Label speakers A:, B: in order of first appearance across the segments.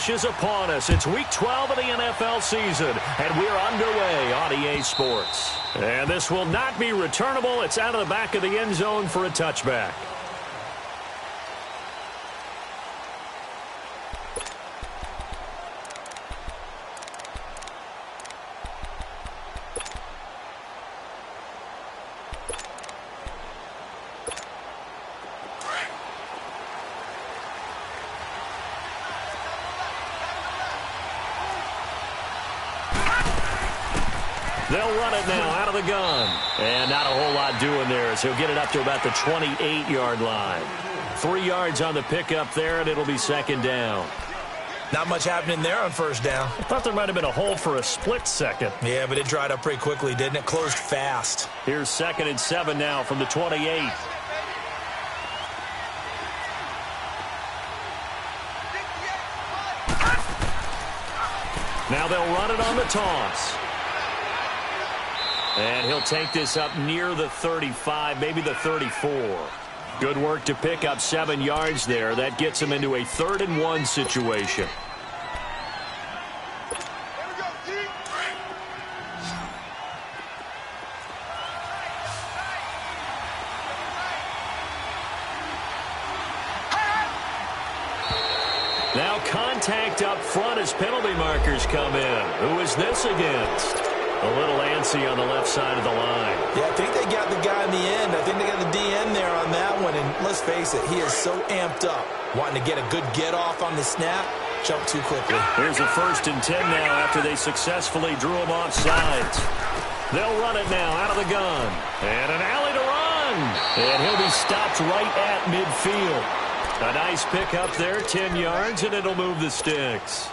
A: rush is upon us. It's Week 12 of the NFL season, and we're underway on EA Sports. And this will not be returnable. It's out of the back of the end zone for a touchback. They'll run it now out of the gun. And not a whole lot doing there as he'll get it up to about the 28-yard line. 3 yards on the pickup there, and it'll be second down.
B: Not much happening there on first down.
A: I thought there might have been a hole for a split second.
B: Yeah, but it dried up pretty quickly, didn't it? Closed fast.
A: Here's 2nd and 7 now from the 28. Now they'll run it on the toss. And he'll take this up near the 35, maybe the 34. Good work to pick up 7 yards there. That gets him into a 3rd and 1 situation. Now contact up front as penalty markers come in. Who is this against? A little antsy on the left side of the line.
B: Yeah, I think they got the guy in the end. I think they got the DN there on that one. And let's face it, he is so amped up. Wanting to get a good get-off on the snap, jump too quickly.
A: Here's a 1st and 10 now after they successfully drew him off sides. They'll run it now out of the gun. And an alley to run. And he'll be stopped right at midfield. A nice pickup there, 10 yards, and it'll move the sticks.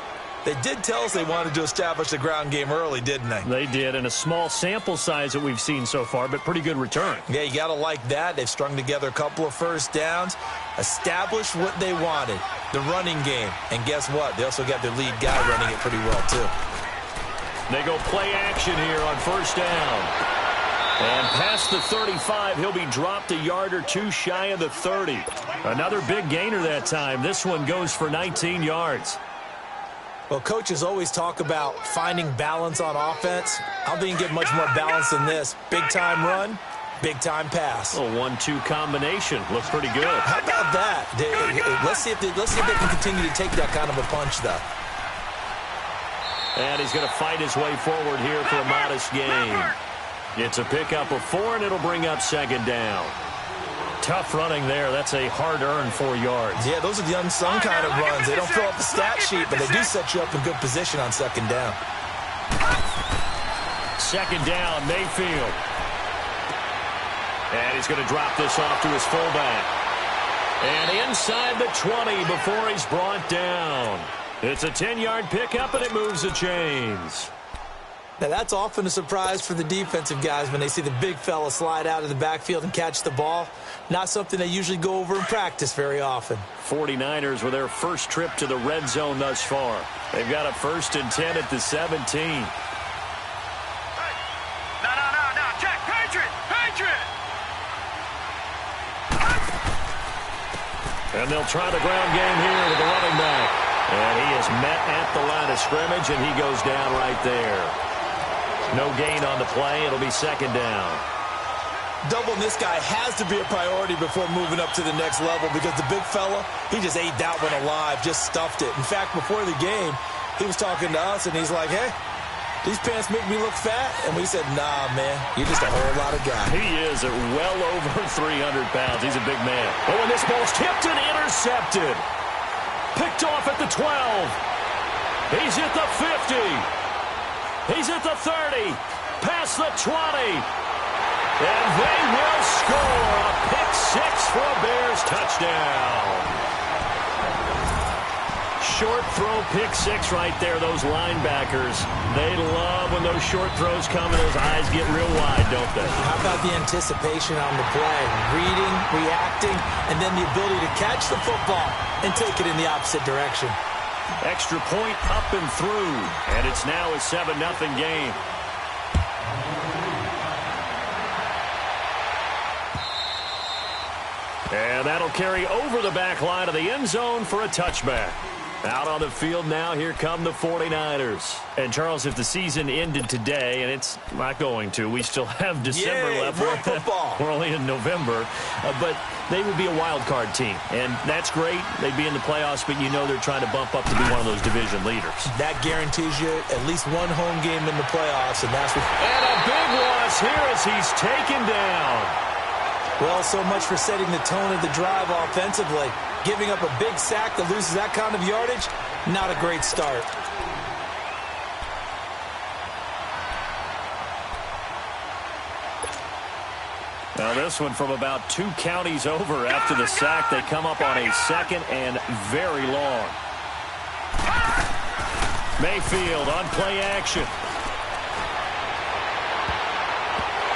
B: They did tell us they wanted to establish the ground game early, didn't they?
A: They did, and a small sample size that we've seen so far, but pretty good return.
B: Yeah, you got to like that. They've strung together a couple of first downs, established what they wanted, the running game. And guess what? They also got their lead guy running it pretty well, too.
A: They go play action here on 1st down. And past the 35, he'll be dropped a yard or two shy of the 30. Another big gainer that time. This one goes for 19 yards.
B: Well, coaches always talk about finding balance on offense. I don't think you get much more balance than this. Big-time run, big-time pass.
A: A 1-2 combination. Looks pretty good.
B: How about that? Let's see if they can continue to take that kind of a punch, though.
A: And he's going to fight his way forward here for a modest gain. It's a pickup of 4, and it'll bring up 2nd down. Tough running there. That's a hard-earned 4 yards.
B: Yeah, those are the unsung kind of runs. They don't fill up the stat sheet, but they do set you up in good position on 2nd down.
A: 2nd down, Mayfield. And he's going to drop this off to his fullback. And inside the 20 before he's brought down. It's a 10-yard pickup, and it moves the chains.
B: Now, that's often a surprise for the defensive guys when they see the big fella slide out of the backfield and catch the ball. Not something they usually go over in practice very often.
A: 49ers with their first trip to the red zone thus far. They've got a 1st and 10 at the 17.
C: Hey. No. Check. Patriot.
A: And they'll try the ground game here with the running back. And he is met at the line of scrimmage, and he goes down right there. No gain on the play. It'll be 2nd down.
B: Doubling this guy has to be a priority before moving up to the next level because the big fella, he just ate that one alive, just stuffed it. In fact, before the game, he was talking to us, and he's like, hey, these pants make me look fat. And we said, nah, man, you're just a whole lot of guy.
A: He is at well over 300 pounds. He's a big man. Oh, and this ball's tipped and intercepted. Picked off at the 12. He's at the 50. He's at the 30, past the 20, and they will score a pick 6 for a Bears touchdown. Short throw pick 6 right there, those linebackers. They love when those short throws come and those eyes get real wide, don't they?
B: How about the anticipation on the play? Reading, reacting, and then the ability to catch the football and take it in the opposite direction.
A: Extra point up and through, and it's now a 7-0 game. And that'll carry over the back line of the end zone for a touchback. Out on the field now, here come the 49ers. And, Charles, if the season ended today, and it's not going to, we still have December left.
B: More football.
A: We're only in November. But they would be a wild card team. And that's great. They'd be in the playoffs, but you know they're trying to bump up to be one of those division leaders.
B: That guarantees you at least one home game in the playoffs, and that's what...
A: And a big loss here as he's taken down.
B: Well, so much for setting the tone of the drive offensively. Giving up a big sack that loses that kind of yardage, not a great start.
A: Now this one from about 2 counties over after the sack. They come up on a 2nd and very long. Mayfield on play action.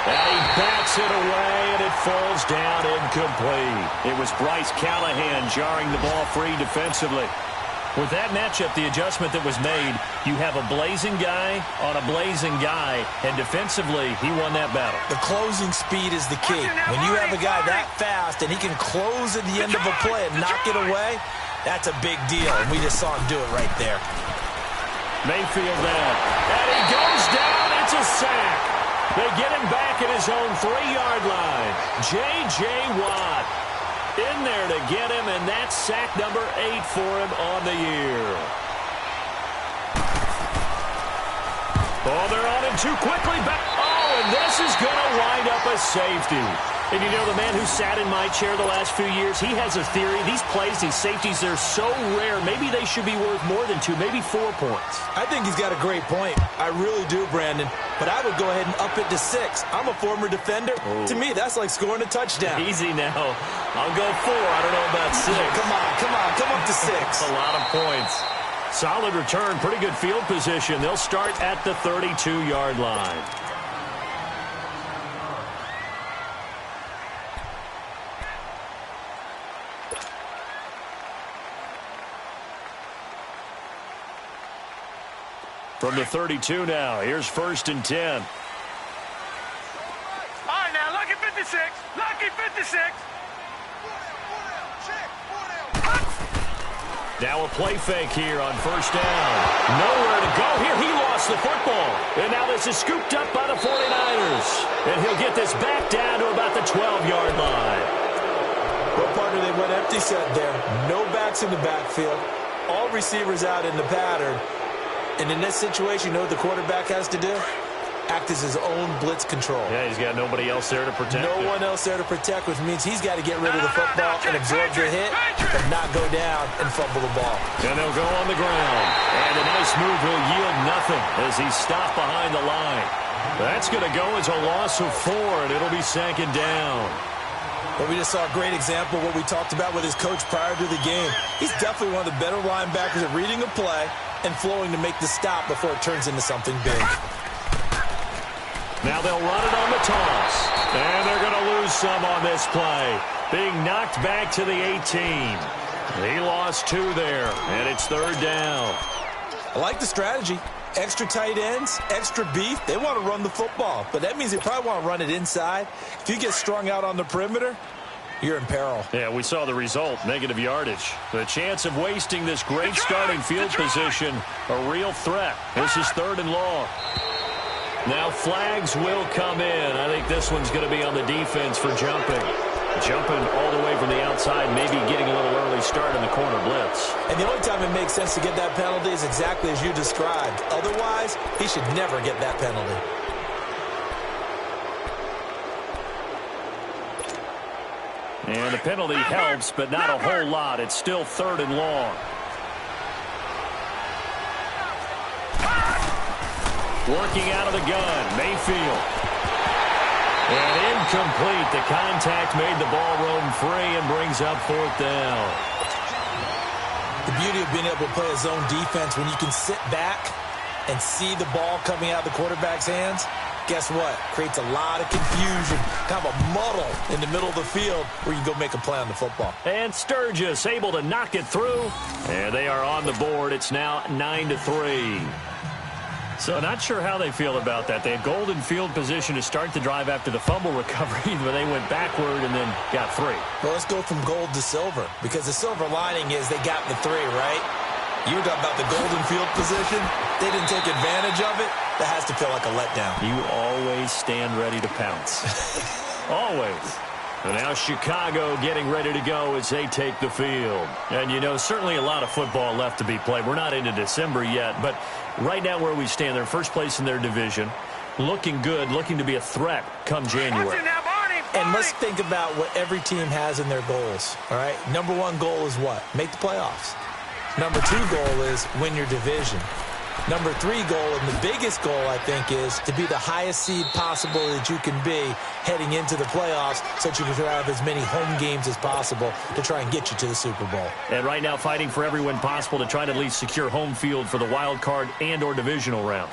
A: And he bats it away, and it falls down incomplete. It was Bryce Callahan jarring the ball free defensively. With that matchup, the adjustment that was made, you have a blazing guy on a blazing guy, and defensively, he won that battle.
B: The closing speed is the key. When you have a guy that fast and he can close at the end of a play and knock it away, that's a big deal, and we just saw him do it right there.
A: Mayfield down, and he goes down. It's a sack. They get him back at his own 3-yard line. J.J. Watt in there to get him, and that's sack number 8 for him on the year. Oh, they're on him too quickly. Back. Oh, and this is going to wind up a safety. And you know, the man who sat in my chair the last few years, he has a theory. These plays, these safeties, they're so rare. Maybe they should be worth more than 2, maybe 4 points.
B: I think he's got a great point. I really do, Brandon. But I would go ahead and up it to 6. I'm a former defender. Oh. To me, that's like scoring a touchdown.
A: Easy now. I'll go 4. I don't know about 6.
B: Come up to 6.
A: That's a lot of points. Solid return, pretty good field position. They'll start at the 32-yard line. From the 32 now, here's 1st and 10.
C: All right, now, lucky 56. Lucky 56.
A: Now a play fake here on 1st down. Nowhere to go here. He lost the football. And now this is scooped up by the 49ers. And he'll get this back down to about the 12-yard line.
B: Well, partner, they went empty set there. No backs in the backfield. All receivers out in the pattern. And in this situation, you know what the quarterback has to do? Act as his own blitz control.
A: Yeah, he's got nobody else there to protect
B: him. No one else there to protect, which means he's got to get rid of the football and absorb the hit, but not go down and fumble the ball.
A: And they'll go on the ground. And a nice move will yield nothing as he's stopped behind the line. That's going to go as a loss of 4, and it'll be 2nd down.
B: But we just saw a great example of what we talked about with his coach prior to the game. He's definitely one of the better linebackers at reading a play and flowing to make the stop before it turns into something big.
A: Now they'll run it on the toss. And they're going to lose some on this play. Being knocked back to the 18. He lost 2 there, and it's 3rd down.
B: I like the strategy. Extra tight ends, extra beef. They want to run the football, but that means they probably want to run it inside. If you get strung out on the perimeter, you're in peril.
A: Yeah, we saw the result, negative yardage. The chance of wasting this great starting field position, a real threat. This is 3rd and long. Now flags will come in. I think this one's going to be on the defense for jumping. Jumping all the way from the outside, maybe getting a little early start in the corner blitz.
B: And the only time it makes sense to get that penalty is exactly as you described. Otherwise, he should never get that penalty.
A: And the penalty helps, but not a whole lot. It's still 3rd and long. Working out of the gun, Mayfield. And incomplete. The contact made the ball roam free and brings up 4th down.
B: The beauty of being able to play a zone defense when you can sit back and see the ball coming out of the quarterback's hands, guess what? Creates a lot of confusion, kind of a muddle in the middle of the field where you go make a play on the football.
A: And Sturgis able to knock it through. And they are on the board. It's now 9-3. So not sure how they feel about that. They had golden field position to start the drive after the fumble recovery, but they went backward and then got 3.
B: Well, let's go from gold to silver, because the silver lining is they got the 3, right? You were talking about the golden field position. They didn't take advantage of it. That has to feel like a letdown.
A: You always stand ready to pounce. Always. And now Chicago getting ready to go as they take the field. And, you know, certainly a lot of football left to be played. We're not into December yet, but right now where we stand, they're first place in their division. Looking good, looking to be a threat come January.
B: And let's think about what every team has in their goals, all right? Number one goal is what? Make the playoffs. Number two goal is win your division. Number three goal, and the biggest goal, I think, is to be the highest seed possible that you can be heading into the playoffs so that you can have as many home games as possible to try and get you to the Super Bowl.
A: And right now fighting for every win possible to try to at least secure home field for the wild card and or divisional round.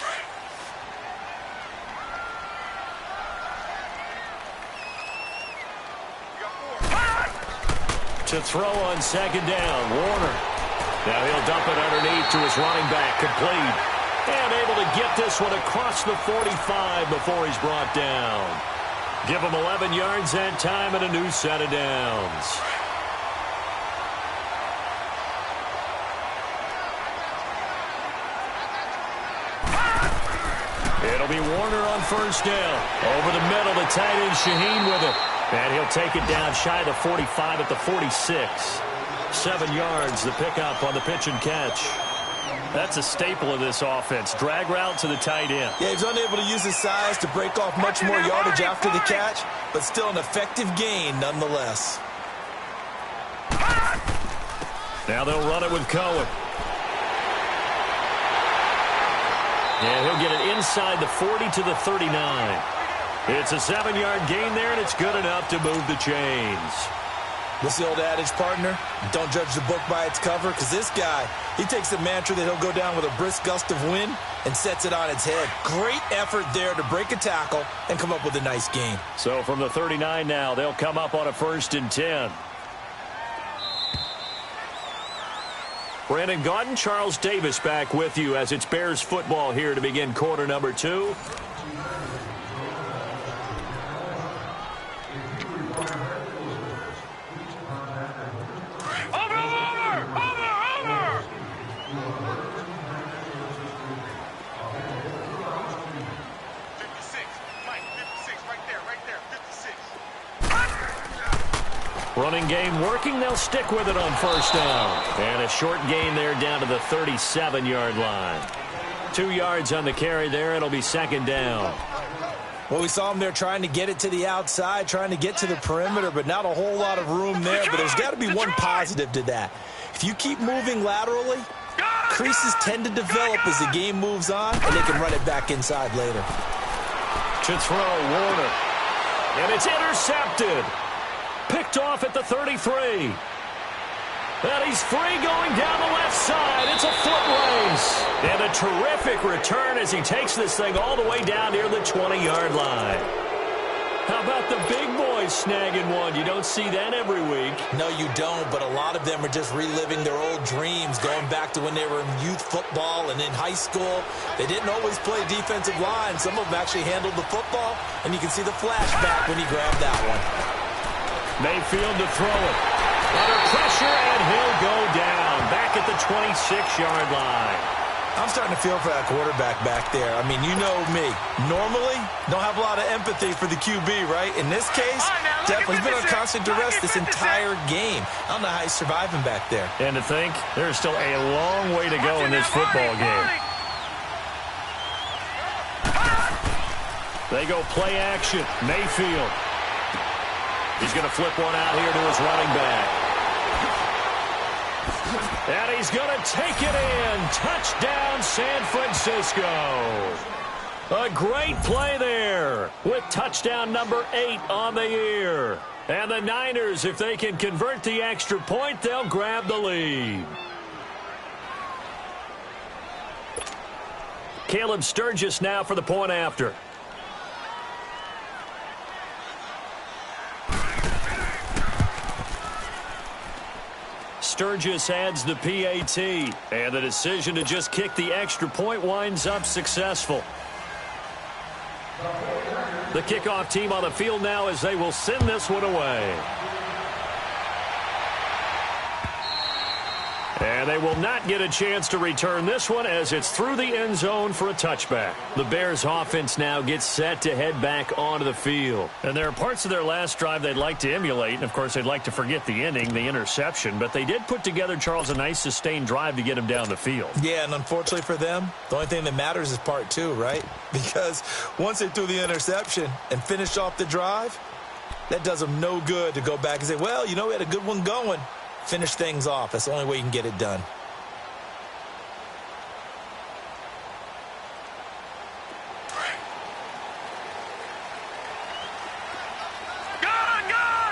A: To throw on second down, Warner. Now he'll dump it underneath to his running back, complete. And able to get this one across the 45 before he's brought down. Give him 11 yards that time and a new set of downs. It'll be Warner on first down. Over the middle, the tight end Shaheen with it. And he'll take it down shy of the 45 at the 46. 7 yards, the pickup on the pitch and catch. That's a staple of this offense. Drag route to the tight end.
B: Yeah, he's unable to use his size to break off much more yardage after the catch, but still an effective gain nonetheless.
A: Now they'll run it with Cohen. Yeah, he'll get it inside the 40 to the 39. It's a 7-yard gain there, and it's good enough to move the chains.
B: What's the old adage, partner? Don't judge the book by its cover, because this guy, he takes the mantra that he'll go down with a brisk gust of wind and sets it on its head. Great effort there to break a tackle and come up with a nice gain.
A: So from the 39 now, they'll come up on a 1st and 10. Brandon Gaudin, Charles Davis back with you as it's Bears football here to begin quarter number 2. Running game working. They'll stick with it on first down. And a short gain there down to the 37-yard line. 2 yards on the carry there. It'll be second down.
B: Well, we saw him there trying to get it to the outside, trying to get to the perimeter, but not a whole lot of room there. But there's got to be one positive to that. If you keep moving laterally, creases tend to develop as the game moves on, and they can run it back inside later.
A: To throw, Warner. And it's intercepted. Picked off at the 33. And he's free going down the left side. It's a foot race. And a terrific return as he takes this thing all the way down near the 20-yard line. How about the big boys snagging one? You don't see that every week.
B: No, you don't, but a lot of them are just reliving their old dreams, going back to when they were in youth football and in high school. They didn't always play defensive line. Some of them actually handled the football, and you can see the flashback when he grabbed that one.
A: Mayfield to throw it. Under pressure, and he'll go down. Back at the 26-yard line.
B: I'm starting to feel for that quarterback back there. I mean, you know me. Normally, don't have a lot of empathy for the QB, right? In this case, definitely been on constant duress this entire game. I don't know how he's surviving back there.
A: And to think, there's still a long way to go in this football game. They go play action. Mayfield. He's going to flip one out here to his running back. And he's going to take it in. Touchdown, San Francisco. A great play there with touchdown number 8 on the year. And the Niners, if they can convert the extra point, they'll grab the lead. Caleb Sturgis now for the point after. Sturgis adds the PAT, and the decision to just kick the extra point winds up successful. The kickoff team on the field now as they will send this one away. And they will not get a chance to return this one as it's through the end zone for a touchback. The Bears offense now gets set to head back onto the field. And there are parts of their last drive they'd like to emulate. And, of course, they'd like to forget the ending, the interception. But they did put together, Charles, a nice sustained drive to get him down the field.
B: Yeah, and unfortunately for them, the only thing that matters is part two, right? Because once they threw the interception and finished off the drive, that does them no good to go back and say, well, you know, we had a good one going. Finish things off. That's the only way you can get it done.
C: Gone!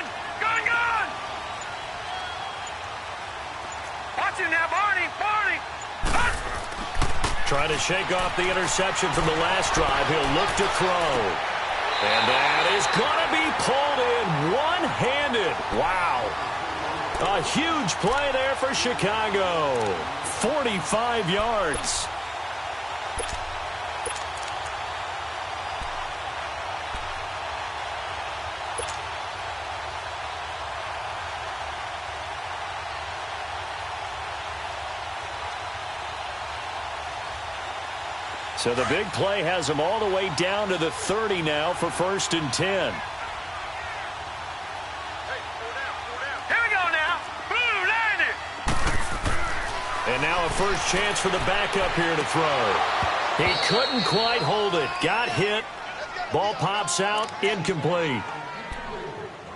C: Watch him now, Barney!
A: Trying to shake off the interception from the last drive. He'll look to throw. And that is going to be pulled in one-handed. Wow. A huge play there for Chicago. 45 yards. So the big play has them all the way down to the 30 now for 1st and 10. And now a first chance for the backup here to throw. He couldn't quite hold it. Got hit. Ball pops out. Incomplete.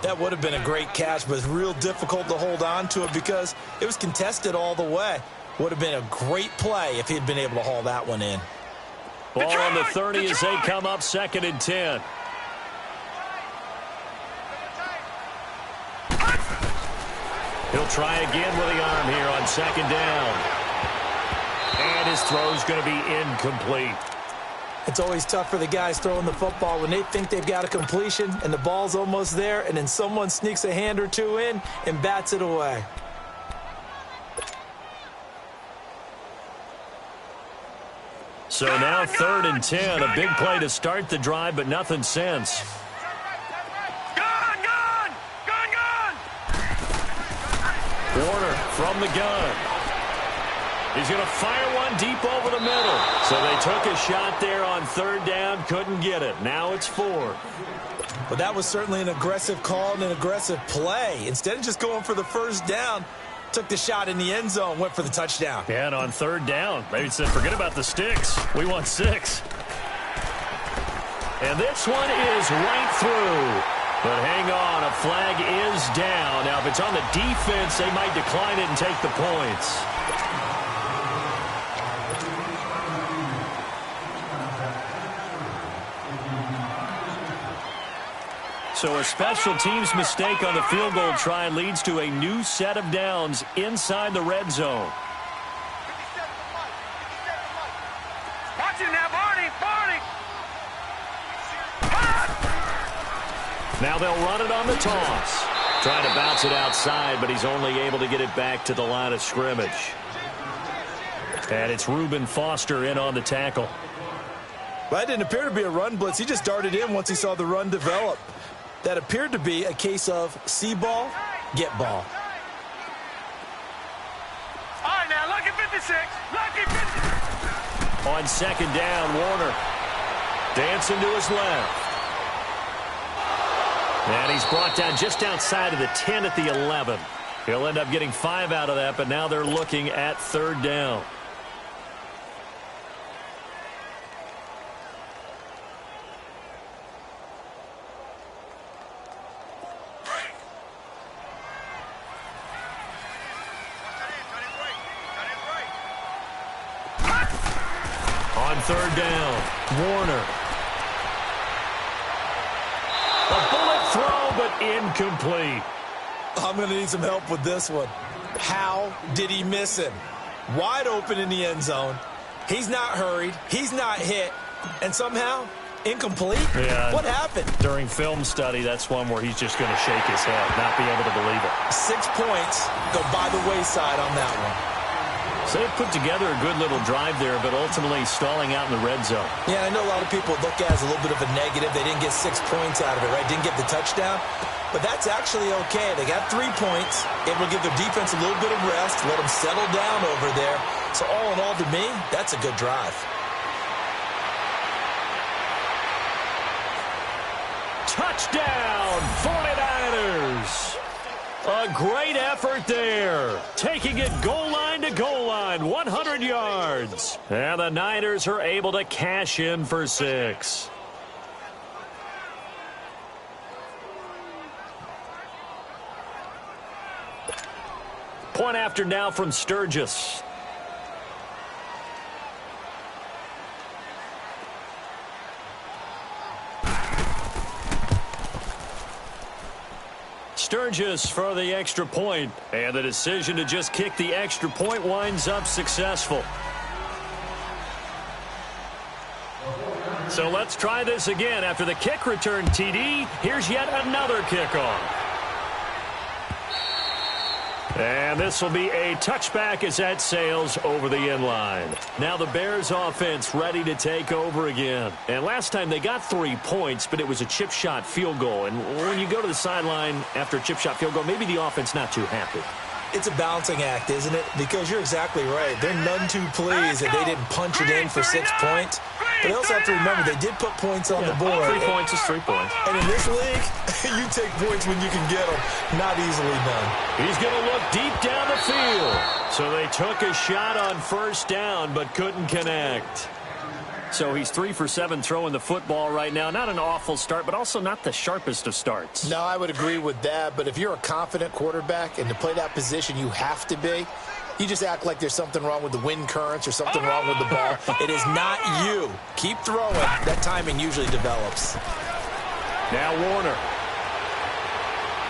B: That would have been a great catch, but it's real difficult to hold on to it because it was contested all the way. Would have been a great play if he had been able to haul that one in.
A: Ball on the 30 as they come up 2nd and 10. He'll try again with the arm here on 2nd down. And his throw's going to be incomplete.
B: It's always tough for the guys throwing the football when they think they've got a completion and the ball's almost there, and then someone sneaks a hand or two in and bats it away.
A: So now 3rd and 10. A big play to start the drive, but nothing since. Warner from the gun. He's going to fire one deep over the middle. So they took a shot there on 3rd down, couldn't get it. Now it's 4th.
B: But that was certainly an aggressive call and an aggressive play. Instead of just going for the 1st down, took the shot in the end zone, went for the touchdown.
A: Yeah, and on 3rd down, they said, forget about the sticks. We want 6. And this one is right through. But hang on, a flag is down. Now, if it's on the defense, they might decline it and take the points. So a special teams mistake on the field goal try leads to a new set of downs inside the red zone.
C: Watch it now, Barney!
A: Now they'll run it on the toss. Trying to bounce it outside, but he's only able to get it back to the line of scrimmage. And it's Reuben Foster in on the tackle.
B: Well, that didn't appear to be a run blitz. He just darted in once he saw the run develop. That appeared to be a case of see ball, get ball.
C: All right, now, lucky 56. Lucky 56.
A: On 2nd down, Warner dancing to his left. And he's brought down just outside of the 10 at the 11. He'll end up getting 5 out of that, but now they're looking at 3rd down. On 3rd down, Warner. A bullet throw, but incomplete.
B: I'm going to need some help with this one. How did he miss him? Wide open in the end zone. He's not hurried. He's not hit. And somehow, incomplete?
A: Yeah.
B: What happened?
A: During film study, that's one where he's just going to shake his head, not be able to believe it.
B: 6 points go by the wayside on that one.
A: So they put together a good little drive there, but ultimately stalling out in the red zone.
B: Yeah, I know a lot of people look at it as a little bit of a negative. They didn't get 6 points out of it, right? Didn't get the touchdown. But that's actually okay. They got 3 points. It will give their defense a little bit of rest, let them settle down over there. So all in all, to me, that's a good drive.
A: Touchdown, 49ers. A great effort there. Taking it goal line to goal line, 100 yards. And the Niners are able to cash in for 6. Point after now from Sturgis. Sturgis for the extra point, and the decision to just kick the extra point winds up successful. So let's try this again. After the kick return TD, here's yet another kickoff. And this will be a touchback as that sails over the end line. Now the Bears offense ready to take over again. And last time they got 3 points, but it was a chip shot field goal. And when you go to the sideline after a chip shot field goal, maybe the offense not too happy.
B: It's a balancing act, isn't it? Because you're exactly right. They're none too pleased that they didn't punch it in for 6 points. But they also have to remember they did put points on the board.
A: 3 points is 3 points.
B: And in this league, you take points when you can get them. Not easily done.
A: He's going to look deep down the field. So they took a shot on first down but couldn't connect. So he's 3 for 7 throwing the football right now. Not an awful start, but also not the sharpest of starts.
D: No, I would agree with that. But if you're a confident quarterback and to play that position you have to be, you just act like there's something wrong with the wind currents or something wrong with the ball.
B: It is not you. Keep throwing. That timing usually develops.
A: Now Warner.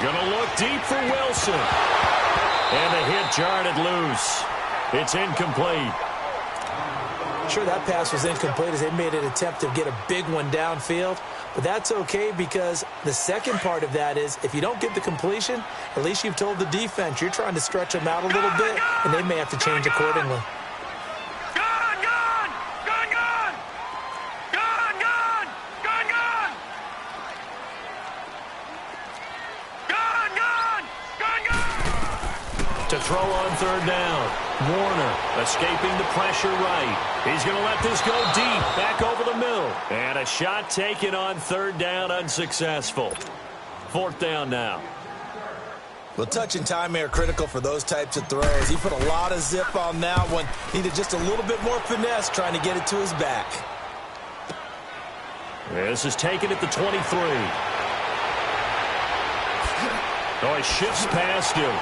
A: Going to look deep for Wilson. And the hit jarred it loose. It's incomplete.
B: Sure, that pass was incomplete as they made an attempt to get a big one downfield. But that's okay because the second part of that is if you don't get the completion, at least you've told the defense you're trying to stretch them out a little bit, and they may have to change accordingly.
A: To throw on third down. Warner escaping the pressure right. He's going to let this go deep, back over the middle. And a shot taken on third down, unsuccessful. Fourth down now.
B: Well, touch and time are critical for those types of throws. He put a lot of zip on that one. Needed just a little bit more finesse trying to get it to his back.
A: This is taken at the 23. Oh, he shifts past him.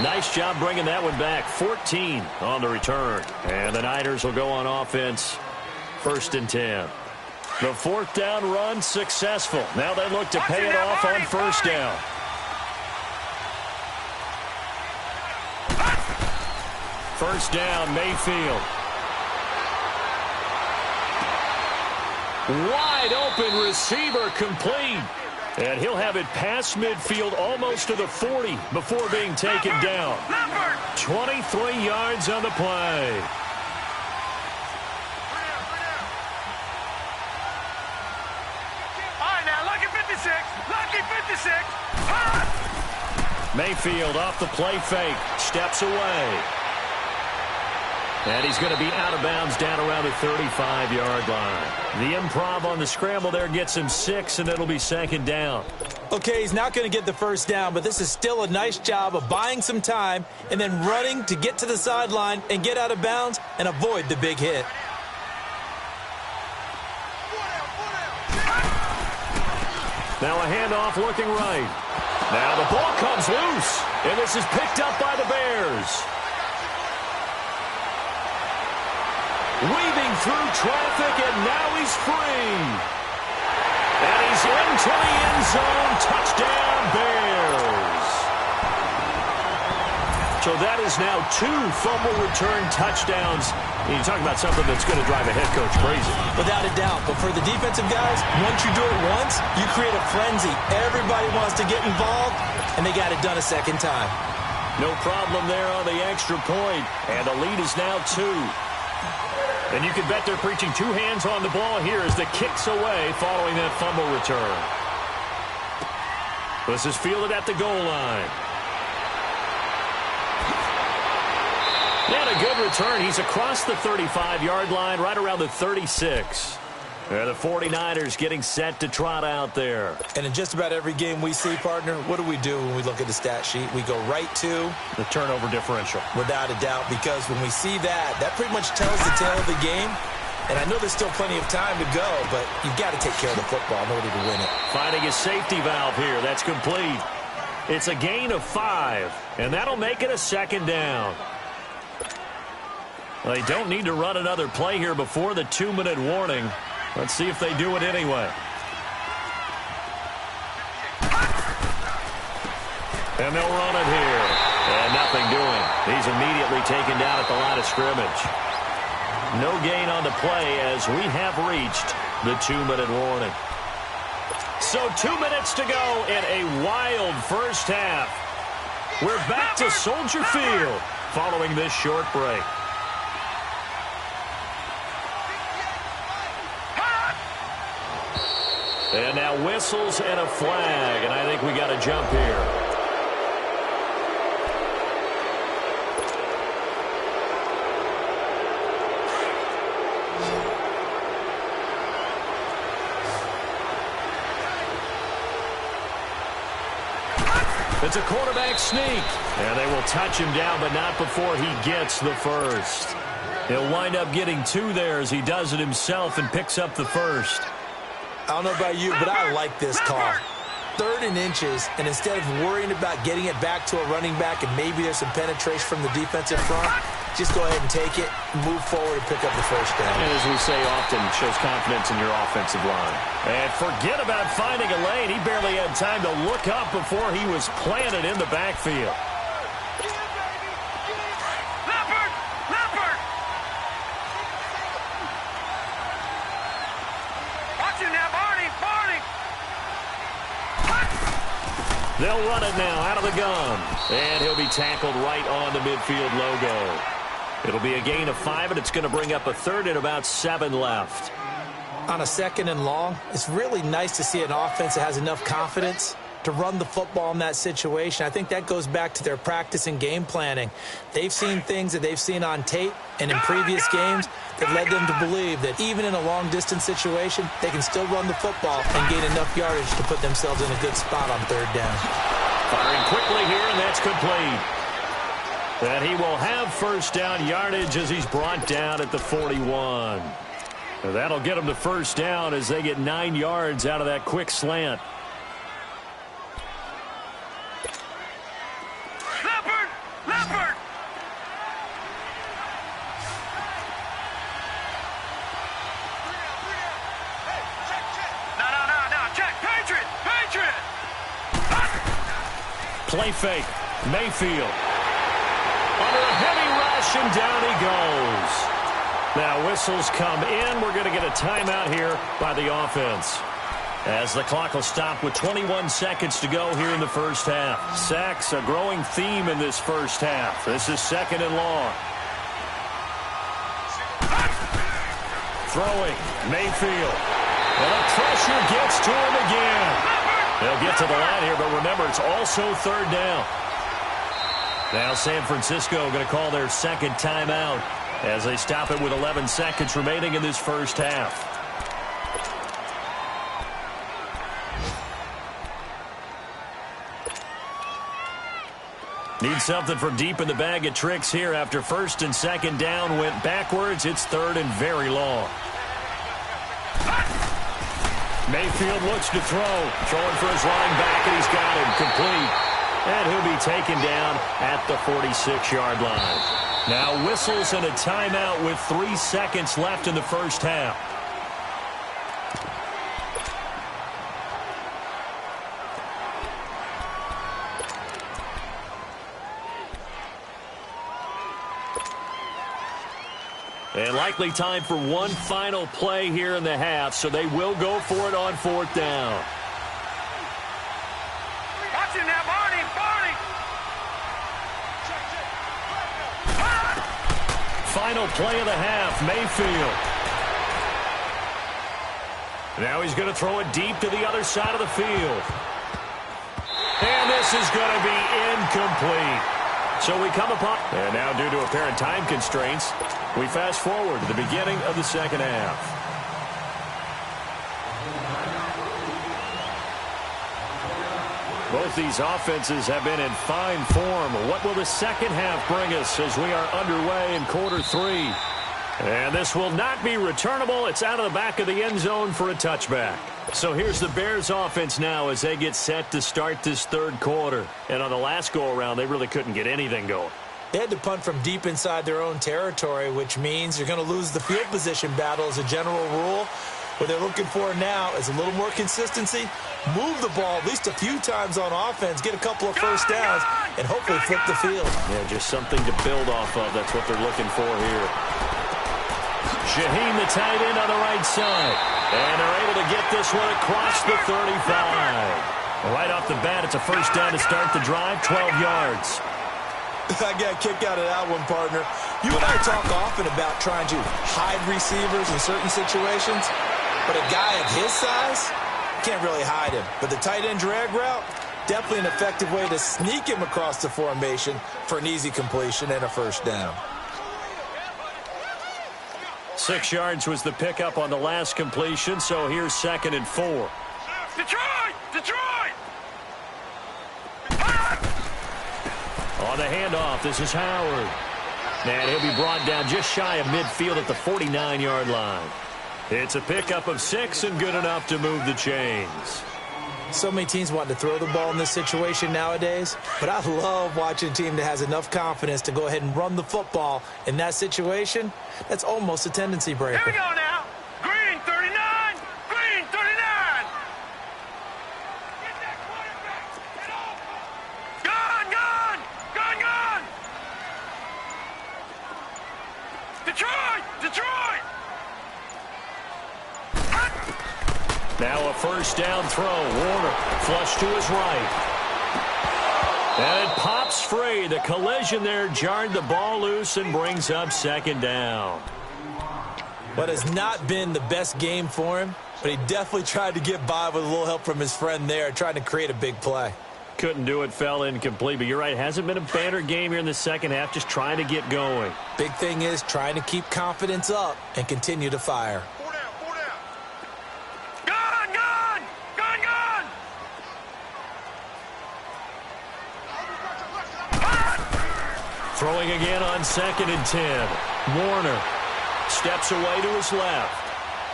A: Nice job bringing that one back. 14 on the return. And the Niners will go on offense. 1st and 10. The fourth down run successful. Now they look to pay it off on first down. First down, Mayfield. Wide open receiver complete. And he'll have it past midfield almost to the 40 before being taken down. 23 yards on the play.
C: All right, now, lucky 56. Lucky 56.
A: Mayfield off the play fake. Steps away. And he's going to be out of bounds down around the 35-yard line. The improv on the scramble there gets him 6, and it'll be second down.
B: Okay, he's not going to get the first down, but this is still a nice job of buying some time and then running to get to the sideline and get out of bounds and avoid the big hit.
A: Now a handoff looking right. Now the ball comes loose, and this is picked up by the Bears. Weaving through traffic, and now he's free. And he's into the end zone. Touchdown, Bears. So that is now 2 fumble return touchdowns. You're talking about something that's going to drive a head coach crazy.
B: Without a doubt. But for the defensive guys, once you do it once, you create a frenzy. Everybody wants to get involved, and they got it done a second time.
A: No problem there on the extra point. And the lead is now 2. And you can bet they're preaching 2 hands on the ball here as the kick's away following that fumble return. This is fielded at the goal line. And a good return. He's across the 35-yard line, right around the 36. The 49ers getting set to trot out there.
B: And in just about every game we see, partner, what do we do when we look at the stat sheet? We go right to
A: the turnover differential.
B: Without a doubt, because when we see that, that pretty much tells the tale of the game. And I know there's still plenty of time to go, but you've got to take care of the football in order to win it.
A: Finding a safety valve here. That's complete. It's a gain of 5, and that'll make it a second down. They don't need to run another play here before the 2-minute warning. Let's see if they do it anyway. And they'll run it here. And nothing doing. He's immediately taken down at the line of scrimmage. No gain on the play as we have reached the 2-minute warning. So 2 minutes to go in a wild first half. We're back to Soldier Field following this short break. And now whistles and a flag, and I think we got a jump here. It's a quarterback sneak, and they will touch him down, but not before he gets the first. He'll wind up getting 2 there as he does it himself and picks up the first.
B: I don't know about you, but I like this call. 3rd and inches, and instead of worrying about getting it back to a running back and maybe there's some penetration from the defensive front, just go ahead and take it, move forward, and pick up the first down.
A: And as we say often, shows confidence in your offensive line. And forget about finding a lane. He barely had time to look up before he was planted in the backfield. They'll run it now out of the gun. And he'll be tackled right on the midfield logo. It'll be a gain of 5, and it's going to bring up a 3rd and about 7 left.
B: On a 2nd and long, it's really nice to see an offense that has enough confidence to run the football in that situation. I think that goes back to their practice and game planning. They've seen things that they've seen on tape and in previous games that led them to believe that even in a long-distance situation, they can still run the football and gain enough yardage to put themselves in a good spot on 3rd down.
A: Firing quickly here, and that's complete. And he will have first down yardage as he's brought down at the 41. And that'll get him to first down as they get 9 yards out of that quick slant. Play fake. Mayfield. Under a heavy rush, and down he goes. Now whistles come in. We're going to get a timeout here by the offense. As the clock will stop with 21 seconds to go here in the first half. Sacks, a growing theme in this first half. This is 2nd and long. Throwing. Mayfield. And the pressure gets to him again. They'll get to the line here, but remember, it's also 3rd down. Now San Francisco going to call their 2nd timeout as they stop it with 11 seconds remaining in this first half. Need something from deep in the bag of tricks here after 1st and 2nd down went backwards. It's 3rd and very long. Mayfield looks to throw. Throwing for his running back, and he's got him complete. And he'll be taken down at the 46-yard line. Now whistles and a timeout with 3 seconds left in the first half. And likely time for one final play here in the half, so they will go for it on 4th down.
C: Watch him now, Barney, Barney!
A: Final play of the half, Mayfield. Now he's going to throw it deep to the other side of the field. this is going to be incomplete. So we come upon, and now due to apparent time constraints, we fast forward to the beginning of the second half. Both these offenses have been in fine form. What will the second half bring us as we are underway in quarter three? And this will not be returnable. It's out of the back of the end zone for a touchback. So here's the Bears offense now as they get set to start this third quarter. And on the last go-around, they really couldn't get anything going.
B: They had to punt from deep inside their own territory, which means you're going to lose the field position battle as a general rule. What they're looking for now is a little more consistency, move the ball at least a few times on offense, get a couple of first downs, and hopefully flip the field.
A: Yeah, just something to build off of. That's what they're looking for here. Shaheen, the tight end, on the right side. And they're able to get this one across the 35. Right off the bat, it's a first down to start the drive, 12 yards.
B: I got a kick out of that one, partner. You and I talk often about trying to hide receivers in certain situations, but a guy of his size can't really hide him. But the tight end drag route, definitely an effective way to sneak him across the formation for an easy completion and a first down.
A: 6 yards was the pickup on the last completion, so here's 2nd and 4.
C: Detroit! Detroit!
A: On the handoff, this is Howard. And he'll be brought down just shy of midfield at the 49-yard line. It's a pickup of 6 and good enough to move the chains.
B: So many teams want to throw the ball in this situation nowadays, but I love watching a team that has enough confidence to go ahead and run the football in that situation. That's almost a tendency breaker.
C: Here we go now. Green 39. Green 39. Get that quarterback. Get off. Gone, gone. Gone, gone. Detroit. Detroit.
A: Now a first down throw. Warner flush to his right. And it pops free. The collision there jarred the ball loose and brings up 2nd down.
B: What has not been the best game for him, but he definitely tried to get by with a little help from his friend there, trying to create a big play.
A: Couldn't do it, fell incomplete. But you're right, hasn't been a banner game here in the second half, just trying to get going.
B: Big thing is trying to keep confidence up and continue to fire.
A: Throwing again on 2nd and 10. Warner steps away to his left.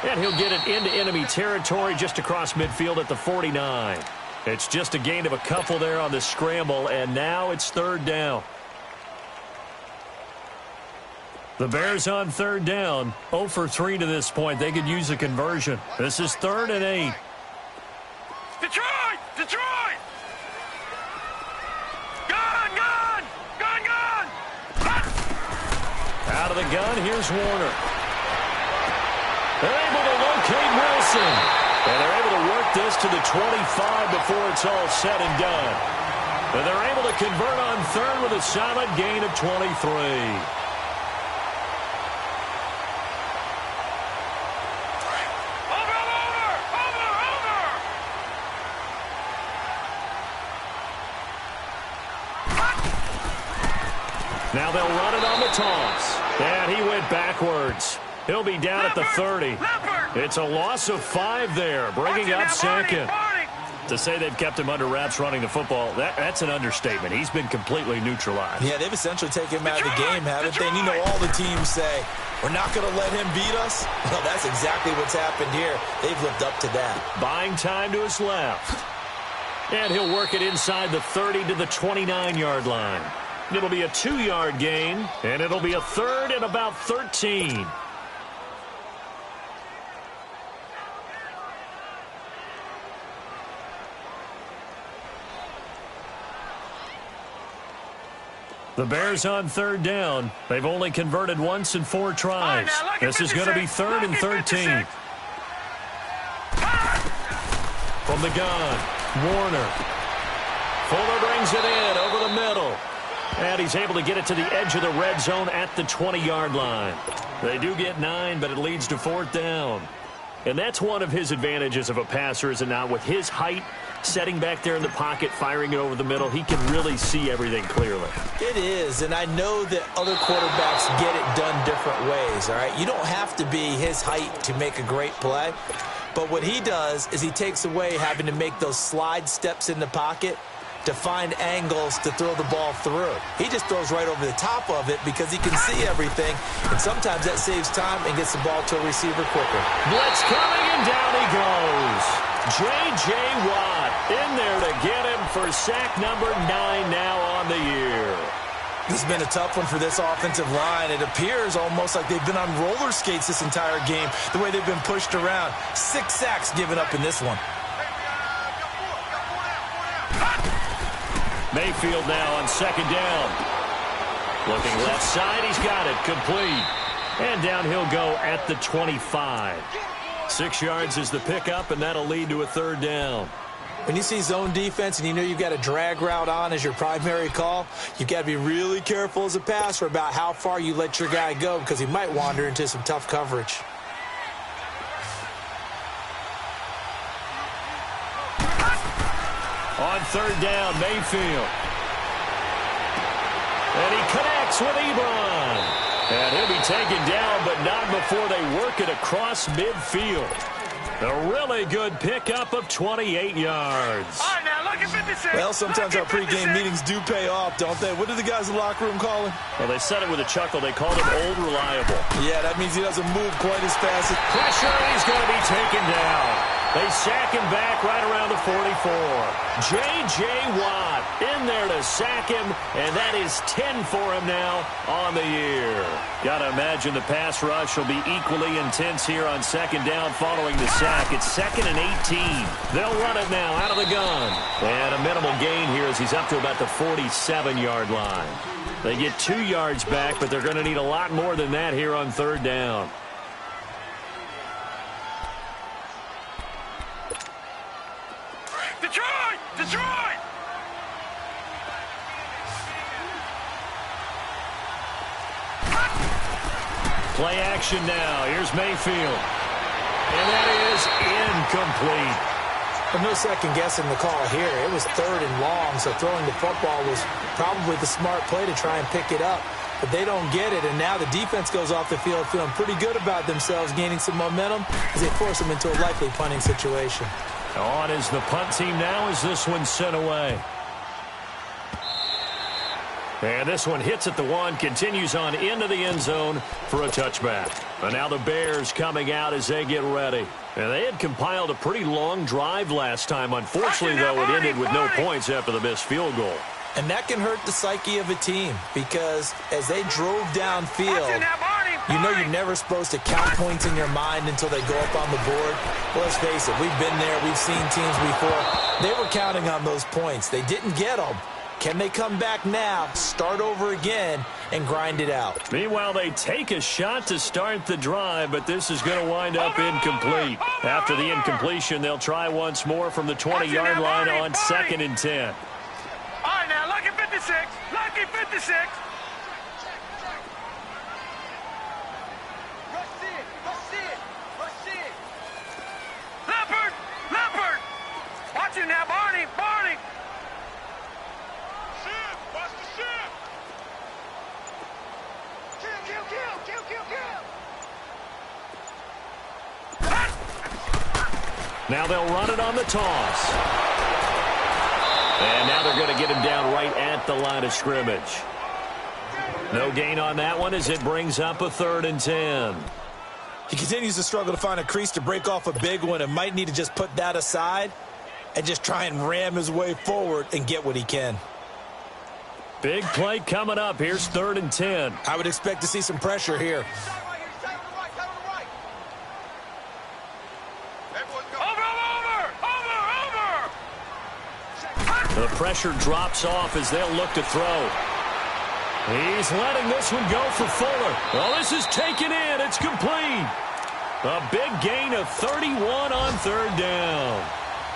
A: And he'll get it into enemy territory just across midfield at the 49. It's just a gain of a couple there on the scramble, and now it's 3rd down. The Bears on 3rd down, 0 for 3 to this point. They could use a conversion. This is 3rd and 8.
C: Detroit! Detroit! Gone! Gone! Gone! Gone!
A: Out of the gun, here's Warner. They're able to locate Wilson. And they're able to work this to the 25 before it's all said and done. And they're able to convert on 3rd with a solid gain of 23. Now they'll run it on the toss. And he went backwards. He'll be down at the 30. It's a loss of 5 there, bringing up 2nd. To say they've kept him under wraps running the football, that's an understatement. He's been completely neutralized.
B: Yeah, they've essentially taken him out of the game, haven't they? And you know all the teams say, we're not going to let him beat us. Well, that's exactly what's happened here. They've lived up to that.
A: Buying time to his left. And he'll work it inside the 30 to the 29-yard line. It'll be a 2-yard gain, and it'll be a 3rd and about 13. The Bears on 3rd down. They've only converted once in 4 tries. This is going to be 3rd and 13. From the gun, Warner. Fuller brings it in over the middle. And he's able to get it to the edge of the red zone at the 20-yard line. They do get 9, but it leads to 4th down. And that's one of his advantages of a passer, is it not? With his height, setting back there in the pocket, firing it over the middle, he can really see everything clearly.
B: It is, and I know that other quarterbacks get it done different ways, all right? You don't have to be his height to make a great play, but what he does is he takes away having to make those slide steps in the pocket to find angles to throw the ball through. He just throws right over the top of it because he can see everything, and sometimes that saves time and gets the ball to a receiver quicker.
A: Blitz coming, and down he goes. J.J. Watt in there to get him for sack number 9 now on the year.
B: This has been a tough one for this offensive line. It appears almost like they've been on roller skates this entire game, the way they've been pushed around. 6 sacks given up in this one.
A: Mayfield now on second down. Looking left side, he's got it, complete. And down he'll go at the 25. 6 yards is the pickup, and that'll lead to a third down.
B: When you see zone defense and you know you've got a drag route on as your primary call, you've got to be really careful as a passer about how far you let your guy go because he might wander into some tough coverage.
A: On third down, Mayfield. And he connects with Ebron. And he'll be taken down, but not before they work it across midfield. A really good pickup of 28 yards.
C: All right, now, look at 56.
B: Well, sometimes our pregame meetings do pay off, don't they? What do the guys in the locker room call him?
A: Well, they said it with a chuckle. They called him Old Reliable.
B: Yeah, that means he doesn't move quite as fast.
A: Pressure, and he's going to be taken down. They sack him back right around the 44. J.J. Watt in there to sack him, and that is 10 for him now on the year. Got to imagine the pass rush will be equally intense here on second down following the sack. It's 2nd and 18. They'll run it now out of the gun. And a minimal gain here as he's up to about the 47-yard line. They get 2 yards back, but they're going to need a lot more than that here on third down.
C: Detroit! Detroit!
A: Play action now. Here's Mayfield. And that is incomplete.
B: But no second guessing the call here. It was 3rd and long, so throwing the football was probably the smart play to try and pick it up. But they don't get it, and now the defense goes off the field feeling pretty good about themselves, gaining some momentum as they force them into a likely punting situation.
A: On is the punt team now as this one's sent away. And this one hits at the 1, continues on into the end zone for a touchback. And now the Bears coming out as they get ready. And they had compiled a pretty long drive last time. Unfortunately, though, it ended with no points after the missed field goal.
B: And that can hurt the psyche of a team because as they drove downfield, you know you're never supposed to count points in your mind until they go up on the board. Well, let's face it, we've been there. We've seen teams before. They were counting on those points. They didn't get them. Can they come back now, start over again, and grind it out?
A: Meanwhile, they take a shot to start the drive, but this is going to wind up incomplete. After the incompletion, they'll try once more from the 20-yard line on 2nd and 10.
C: All right, now, lucky 56. Lucky 56. Leopard! Leopard! Watch it now, Barney! Barney! Ship! Watch the ship! Kill, kill, kill! Kill, kill, kill!
A: Now they'll run it on the toss. And now they're going to get him down right at the line of scrimmage. No gain on that one as it brings up a 3rd and 10.
B: He continues to struggle to find a crease to break off a big one and might need to just put that aside and just try and ram his way forward and get what he can.
A: Big play coming up. Here's 3rd and 10.
B: I would expect to see some pressure here.
A: The pressure drops off as they'll look to throw. He's letting this one go for Fuller. Well, this is taken in. It's complete. A big gain of 31 on 3rd down.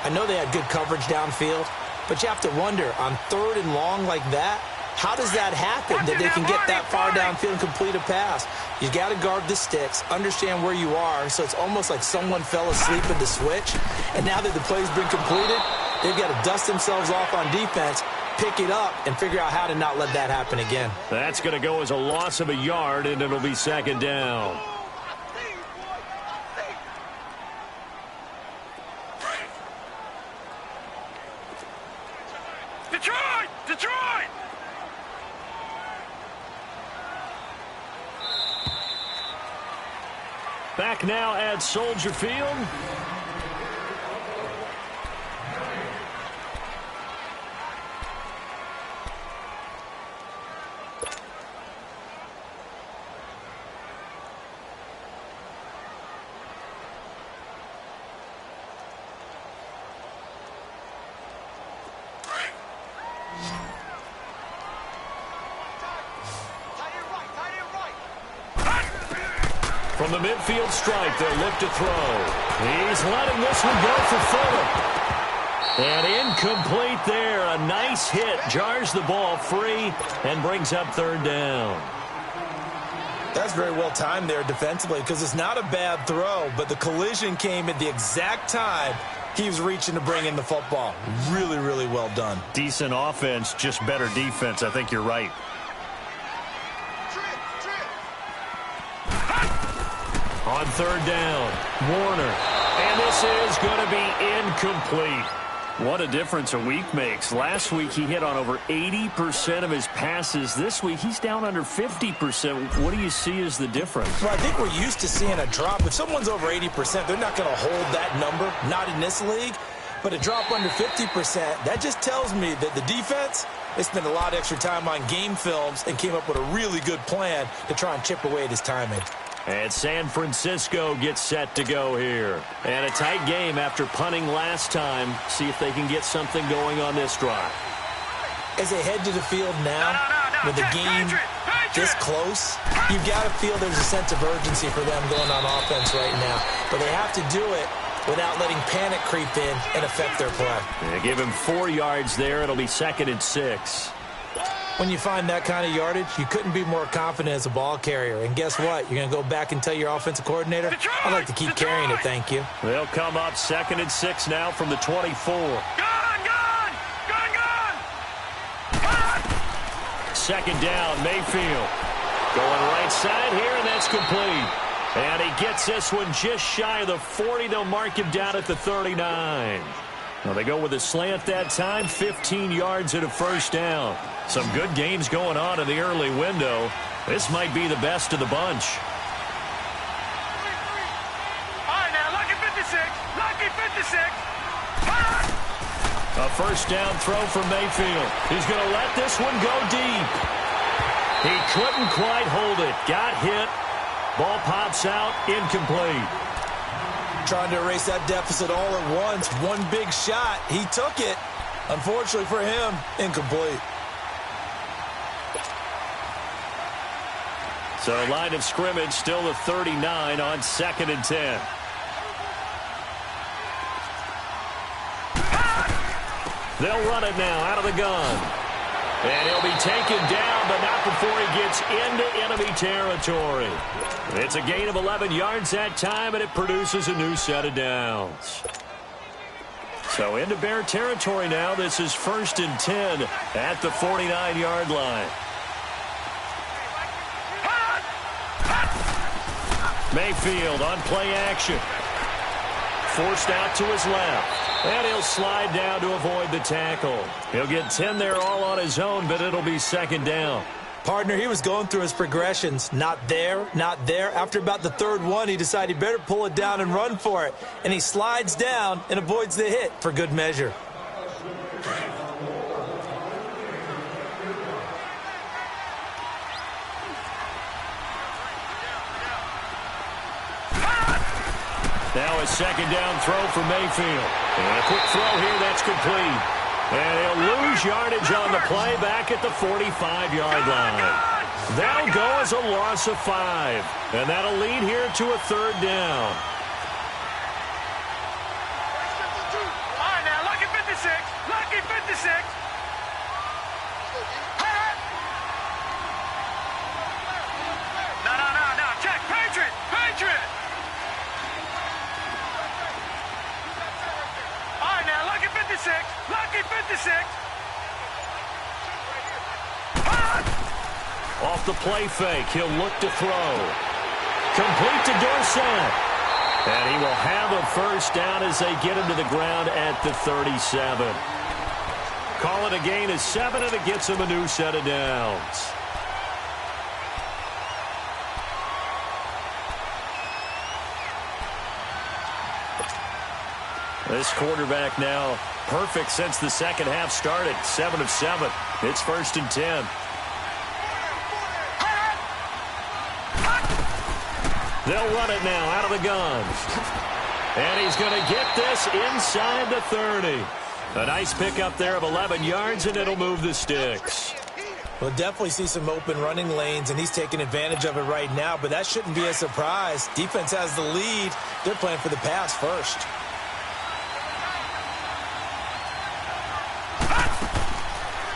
B: I know they had good coverage downfield, but you have to wonder, on 3rd and long like that, how does that happen that they can get that far downfield and complete a pass? You got to guard the sticks, understand where you are, so it's almost like someone fell asleep in the switch, and now that the play's been completed, they've got to dust themselves off on defense, pick it up, and figure out how to not let that happen again.
A: That's going to go as a loss of a yard, and it'll be second down.
C: Detroit! Detroit!
A: Back now at Soldier Field. From the midfield stripe, they'll look to throw. He's letting this one go for Fuller. And incomplete there. A nice hit. Jars the ball free and brings up third down.
B: That's very well timed there defensively because it's not a bad throw, but the collision came at the exact time he was reaching to bring in the football. Really, really well done.
A: Decent offense, just better defense. I think you're right. On third down, Warner. And this is going to be incomplete. What a difference a week makes. Last week he hit on over 80% of his passes. This week he's down under 50%. What do you see as the difference?
B: Well, I think we're used to seeing a drop. If someone's over 80%, they're not going to hold that number, not in this league. But a drop under 50%, that just tells me that the defense, they spent a lot of extra time on game films and came up with a really good plan to try and chip away at his timing.
A: And San Francisco gets set to go here. And a tight game after punting last time. See if they can get something going on this drive.
B: As they head to the field now, with the game this close, you've got to feel there's a sense of urgency for them going on offense right now. But they have to do it without letting panic creep in and affect their play.
A: They give him 4 yards there. It'll be 2nd and 6.
B: When you find that kind of yardage, you couldn't be more confident as a ball carrier. And guess what? You're going to go back and tell your offensive coordinator, I'd like to keep carrying it, thank you.
A: They'll come up 2nd and 6 now from the 24.
C: Gone!
A: Second down, Mayfield. Going right side here, and that's complete. And he gets this one just shy of the 40. They'll mark him down at the 39. Well, they go with a slant that time, 15 yards and a first down. Some good games going on in the early window. This might be the best of the bunch.
C: All right, now, lucky 56. Lucky 56.
A: A first down throw for Mayfield. He's going to let this one go deep. He couldn't quite hold it. Got hit. Ball pops out. Incomplete.
B: Trying to erase that deficit all at once. One big shot. He took it. Unfortunately for him, incomplete.
A: So line of scrimmage still the 39 on 2nd and 10. They'll run it now out of the gun. And he'll be taken down, but not before he gets into enemy territory. It's a gain of 11 yards that time, and it produces a new set of downs. So into Bear territory now. This is 1st and 10 at the 49-yard line. Mayfield on play action. Forced out to his left. And he'll slide down to avoid the tackle. He'll get 10 there all on his own, but it'll be 2nd down.
B: Partner, he was going through his progressions. Not there, not there. After about the 3rd one, he decided he better pull it down and run for it. And he slides down and avoids the hit for good measure.
A: Now a 2nd down throw for Mayfield. And a quick throw here, that's complete. And he'll lose yardage on the play back at the 45-yard line. That'll go as a loss of 5. And that'll lead here to a 3rd down.
C: All right, now, lucky 56. Lucky 56. No, 56. Lucky 56.
A: Off the play fake, he'll look to throw. Complete to Dorsett. And he will have a first down as they get him to the ground at the 37. Call it a gain of 7, and it gets him a new set of downs. This quarterback now perfect since the second half started. 7 of 7. It's 1st and 10. They'll run it now out of the guns. And he's going to get this inside the 30. A nice pickup there of 11 yards, and it'll move the sticks.
B: We'll definitely see some open running lanes, and he's taking advantage of it right now, but that shouldn't be a surprise. Defense has the lead. They're playing for the pass first.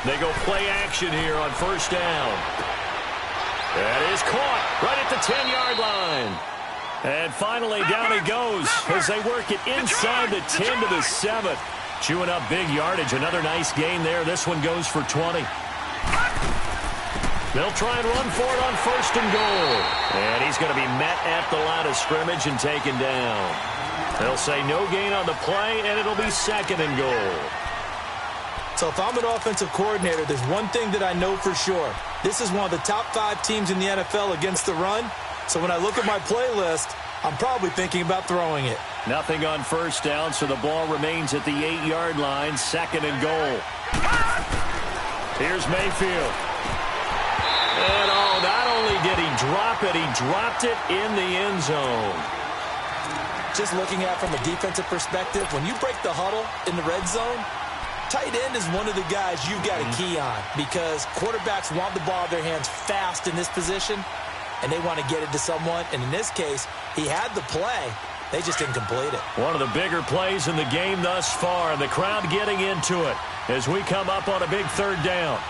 A: They go play action here on 1st down. That is caught right at the 10-yard line. And finally, down he goes as they work it inside the 10 to the 7. Chewing up big yardage. Another nice gain there. This one goes for 20. They'll try and run for it on 1st and goal. And he's going to be met at the line of scrimmage and taken down. They'll say no gain on the play, and it'll be 2nd and goal.
B: So if I'm an offensive coordinator, there's one thing that I know for sure. This is one of the top 5 teams in the NFL against the run. So when I look at my playlist, I'm probably thinking about throwing it.
A: Nothing on 1st down, so the ball remains at the 8-yard line. 2nd and goal. Here's Mayfield. And not only did he drop it, he dropped it in the end zone.
B: Just looking at it from a defensive perspective, when you break the huddle in the red zone, tight end is one of the guys you've got to key on because quarterbacks want the ball in their hands fast in this position, and they want to get it to someone. And in this case, he had the play. They just didn't complete it. One
A: of the bigger plays in the game thus far, and the crowd getting into it as we come up on a big 3rd down.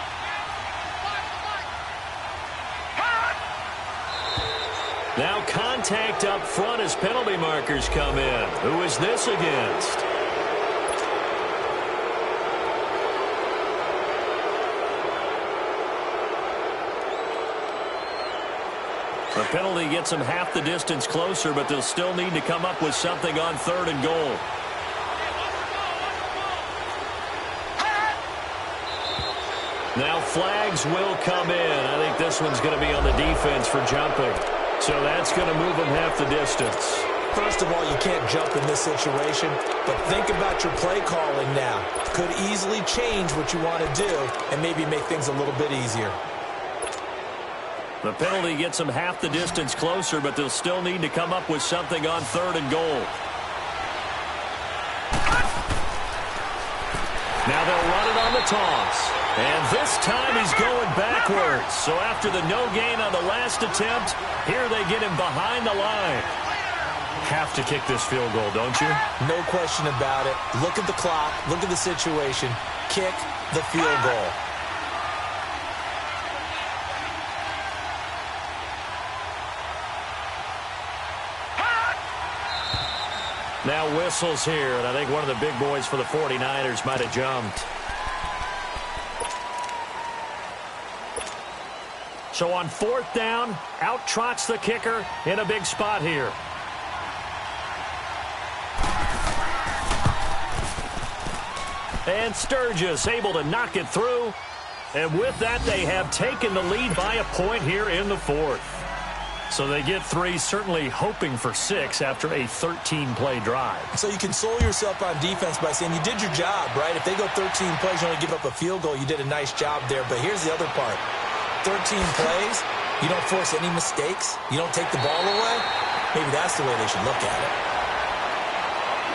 A: Now contact up front as penalty markers come in. Who is this against? The penalty gets them half the distance closer, but they'll still need to come up with something on 3rd and goal. Now flags will come in. I think this one's going to be on the defense for jumping. So that's going to move them half the distance.
B: First of all, you can't jump in this situation, but think about your play calling now. Could easily change what you want to do and maybe make things a little bit easier.
A: The penalty gets them half the distance closer, but they'll still need to come up with something on 3rd and goal. Now they'll run it on the toss. And this time he's going backwards. So after the no gain on the last attempt, here they get him behind the line. Have to kick this field goal, don't you?
B: No question about it. Look at the clock. Look at the situation. Kick the field goal.
A: Now whistles here, and I think one of the big boys for the 49ers might have jumped. So on 4th down, out trots the kicker in a big spot here. And Sturgis able to knock it through. And with that, they have taken the lead by a point here in the 4th. So they get 3, certainly hoping for 6 after a 13-play drive.
B: So you console yourself on defense by saying you did your job, right? If they go 13 plays, you only give up a field goal, you did a nice job there. But here's the other part. 13 plays, you don't force any mistakes, you don't take the ball away. Maybe that's the way they should look at it.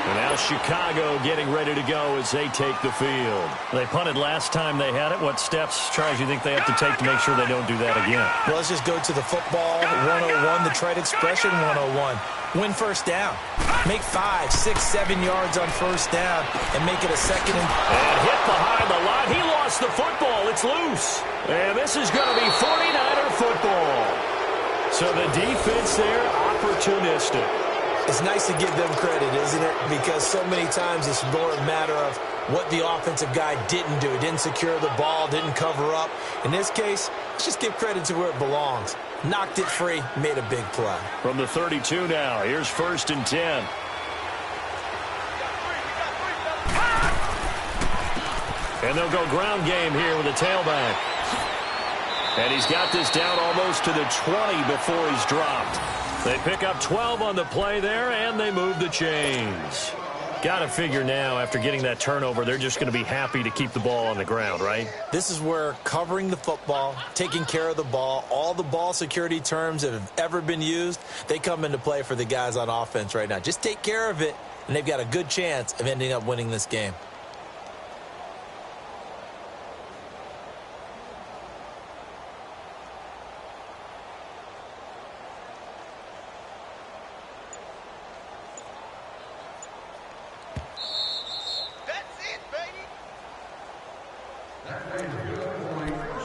A: And now Chicago getting ready to go as they take the field. They punted last time they had it. What steps, Charles, you think they have to take to make sure they don't do that again?
B: Well, let's just go to the football 101, the trade expression 101. Win 1st down. Make 5, 6, 7 yards on 1st down and make it a 2nd and...
A: And hit behind the line. He lost the football. It's loose. And this is going to be 49er football. So the defense there, opportunistic.
B: It's nice to give them credit, isn't it? Because so many times it's more a matter of what the offensive guy didn't do. He didn't secure the ball, didn't cover up. In this case, let's just give credit to where it belongs. Knocked it free, made a big play.
A: From the 32 now, here's 1st and 10. And they'll go ground game here with a tailback. And he's got this down almost to the 20 before he's dropped. They pick up 12 on the play there, and they move the chains. Got to figure now, after getting that turnover, they're just going to be happy to keep the ball on the ground, right?
B: This is where covering the football, taking care of the ball, all the ball security terms that have ever been used, they come into play for the guys on offense right now. Just take care of it, and they've got a good chance of ending up winning this game.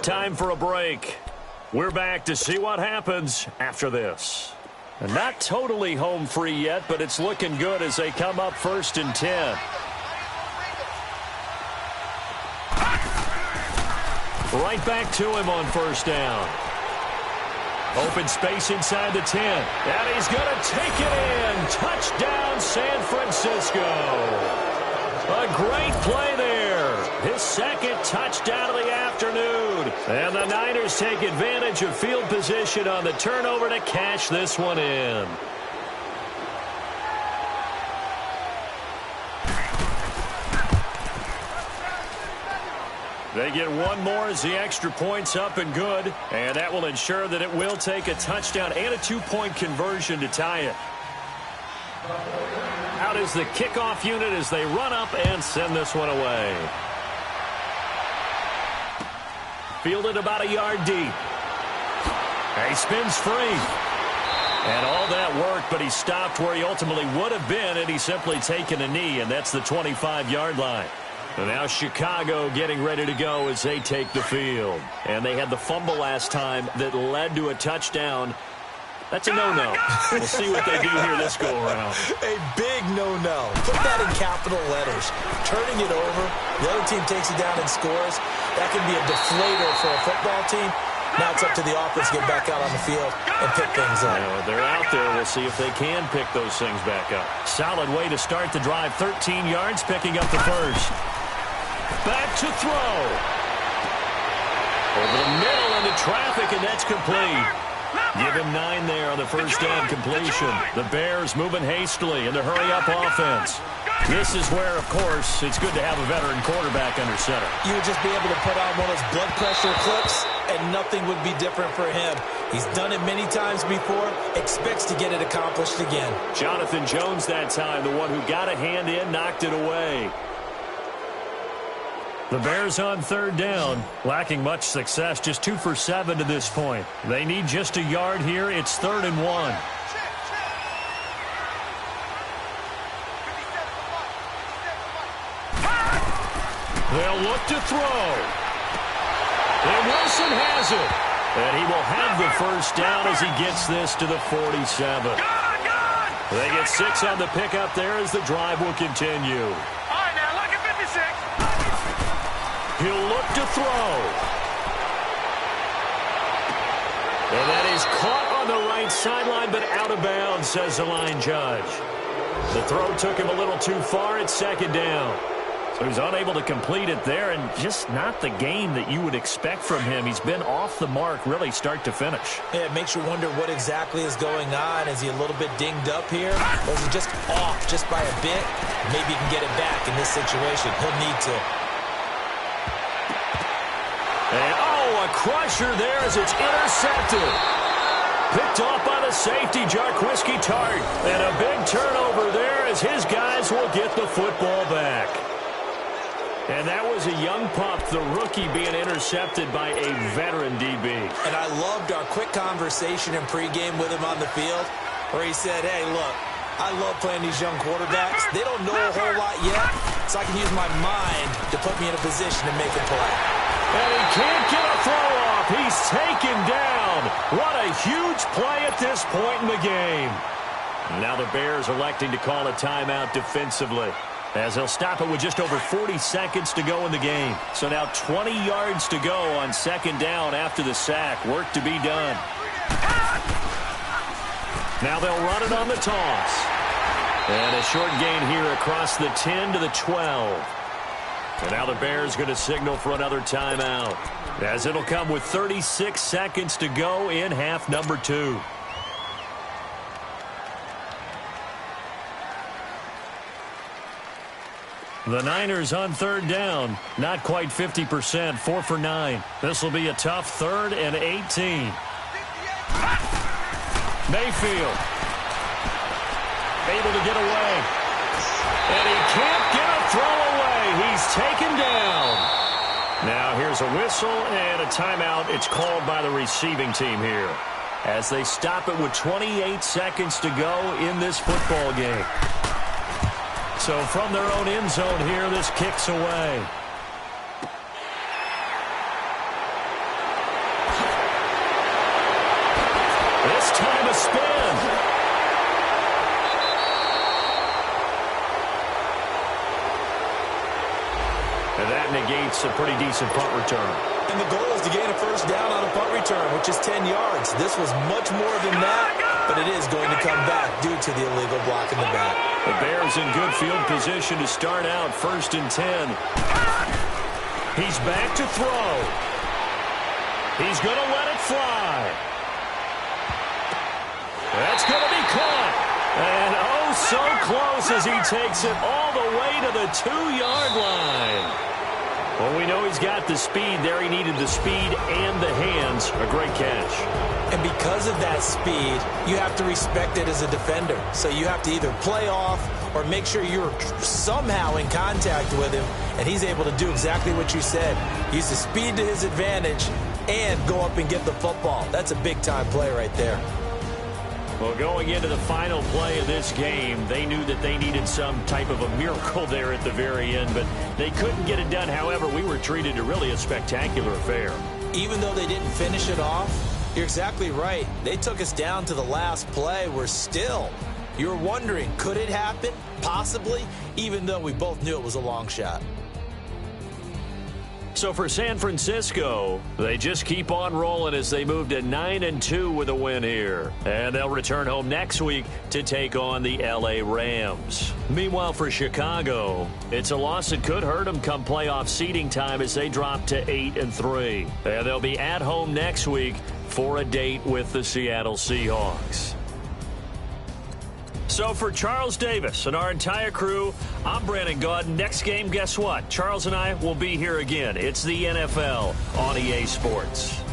A: Time for a break. We're back to see what happens after this. And not totally home free yet, but it's looking good as they come up 1st and 10. Right back to him on 1st down. Open space inside the 10. And he's going to take it in. Touchdown, San Francisco. A great play there. His 2nd touchdown of the afternoon. And the Niners take advantage of field position on the turnover to cash this one in. They get one more as the extra point's up and good. And that will ensure that it will take a touchdown and a 2-point conversion to tie it. Out is the kickoff unit as they run up and send this one away. Fielded about a yard deep. And he spins free. And all that work, but he stopped where he ultimately would have been had he simply taken a knee, and that's the 25-yard line. And now Chicago getting ready to go as they take the field. And they had the fumble last time that led to a touchdown. That's a no-no. We'll see what they do here this go-around.
B: A big no-no. Put that in capital letters. Turning it over, the other team takes it down and scores. That can be a deflator for a football team. Now it's up to the offense to get back out on the field and pick things up.
A: They're out there. We'll see if they can pick those things back up. Solid way to start the drive. 13 yards, picking up the first. Back to throw. Over the middle into traffic, and that's complete. Give him 9 there on the first down completion. The Bears moving hastily in the hurry-up offense. This is where, of course, it's good to have a veteran quarterback under center.
B: You would just be able to put on one of those blood pressure clips, and nothing would be different for him. He's done it many times before, expects to get it accomplished again.
A: Jonathan Jones that time, the one who got a hand in, knocked it away. The Bears on 3rd down, lacking much success, just 2 for 7 to this point. They need just a yard here. It's 3rd and 1. They'll look to throw. And Wilson has it. And he will have the first down as he gets this to the 47. They get 6 on the pickup there as the drive will continue.
C: All right, now look at 56.
A: He'll look to throw. And that is caught on the right sideline, but out of bounds, says the line judge. The throw took him a little too far. It's 2nd down. So he's unable to complete it there, and just not the game that you would expect from him. He's been off the mark, really, start to finish.
B: Yeah, it makes you wonder what exactly is going on. Is he a little bit dinged up here? Or is he just off just by a bit? Maybe he can get it back in this situation. He'll need to.
A: And, a crusher there as it's intercepted. Picked off by the safety, Jarquiski Tart. And a big turnover there as his guys will get the football back. And that was a young pup, the rookie, being intercepted by a veteran DB.
B: And I loved our quick conversation in pregame with him on the field where he said, hey, look, I love playing these young quarterbacks. They don't know a whole lot yet, so I can use my mind to put me in a position to make a play.
A: And he can't get a throw off. He's taken down. What a huge play at this point in the game. Now the Bears electing to call a timeout defensively. as they'll stop it with just over 40 seconds to go in the game. So now 20 yards to go on second down after the sack. Work to be done. Now they'll run it on the toss. And a short gain here across the 10 to the 12. And now the Bears going to signal for another timeout, as it'll come with 36 seconds to go in half number 2. The Niners on third down, not quite 50%, 4 for 9. This will be a tough 3rd and 18. Mayfield able to get away. And he can't get a throw away. He's taken down. Now here's a whistle and a timeout. It's called by the receiving team here, as they stop it with 28 seconds to go in this football game. So from their own end zone here, this kicks away. This time a spin. And that negates a pretty decent punt return.
B: And the goal is to gain a first down on a punt return, which is 10 yards. This was much more than that, but it is going to come back due to the illegal block in the back.
A: The Bears in good field position to start out, 1st and 10. He's back to throw. He's going to let it fly. That's going to be caught. And oh, so close as he takes it all the way to the 2-yard line. Well, we know he's got the speed there. He needed the speed and the hands. A great catch.
B: And because of that speed, you have to respect it as a defender. So you have to either play off or make sure you're somehow in contact with him, and he's able to do exactly what you said. Use the speed to his advantage and go up and get the football. That's a big-time play right there.
A: Well, going into the final play of this game, they knew that they needed some type of a miracle there at the very end, but they couldn't get it done. However, we were treated to really a spectacular affair.
B: Even though they didn't finish it off, you're exactly right. They took us down to the last play. We're still, you're wondering, could it happen? Possibly, even though we both knew it was a long shot.
A: So for San Francisco, they just keep on rolling as they move to 9-2 with a win here. And they'll return home next week to take on the LA Rams. Meanwhile, for Chicago, it's a loss that could hurt them come playoff seeding time as they drop to 8-3. And they'll be at home next week for a date with the Seattle Seahawks. So for Charles Davis and our entire crew, I'm Brandon Gaudin. Next game, guess what? Charles and I will be here again. It's the NFL on EA Sports.